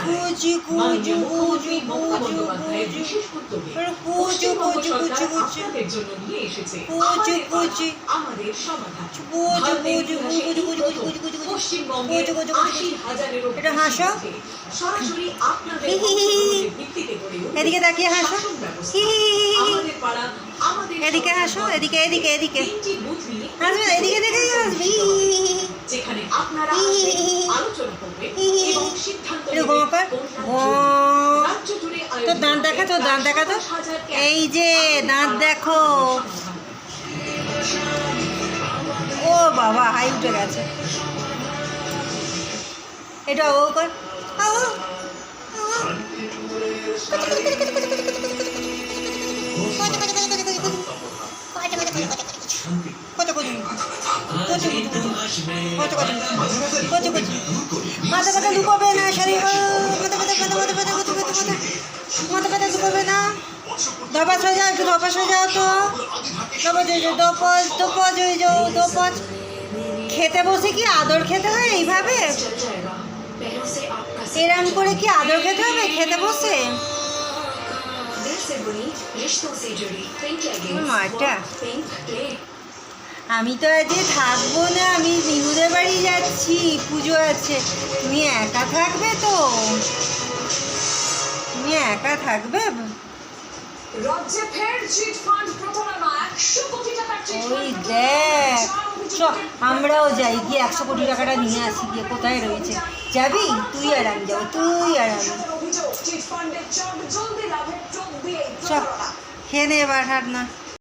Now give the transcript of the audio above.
কুচি কুচি কুচি কুচি বিশেষ উদ্যোগে কুচি কুচি কুচি কুচি আপনাদের জন্য নিয়ে এসেছে কুচি কুচি আমাদের সমাধান। কুচি কুচি কুচি কুচি কুচি কুচি কুচি পশ্চিমবঙ্গে 80,000-এরও এটা হাসো। সরাসরি আপনাদের ভিত্তিতে গড়ে উঠবে এদিকে তাকিয়ে হাসো। শাসন ব্যবস্থা। আমাদের পাড়া, আমাদের এদিকে হাসো, এদিকে এদিকে এদিকে তিনটি বুথ নিয়ে হাসবে, এদিকে দেখেই হাসবি। যেখানে আপনারা আলোচনা করবেন এবং সিদ্ধান্ত এরকম নেবেন কর। কোন ও রাজ্য জুড়ে তোর দাঁত দেখা, তোর দাঁত দেখা তো। এই যে দাঁত দেখো। ও বাবা, হাই উঠে গেছে। এটা ও কর। কত কত মাথা ব্যথা লুকোবে না, শরীর মাথা ব্যথা মাথা ব্যথা লুকোবে না। ধপাস হয়ে যাও, একটু ধপাস হয়ে যাও তো। ধপাস হয়ে যাও, ধপাস। খেতে বসে কি আদর খেতে হয় এইভাবে? এরম করে কি আদর খেতে হবে খেতে বসে? মাটা, আমি তো আজকে থাকবো না, আমি নিহুদের বাড়ি যাচ্ছি, পুজো আছে। তুমি একা থাকবে তো? তুমি একা থাকবে? ওই দেখ, আমরাও যাই গিয়ে 100 কোটি টাকাটা নিয়ে আসি গিয়ে। কোথায় রয়েছে? যাবি? তুই আর আমি যাবো, তুই আর আমি। চল খেয়ে নে এবার, হাট না।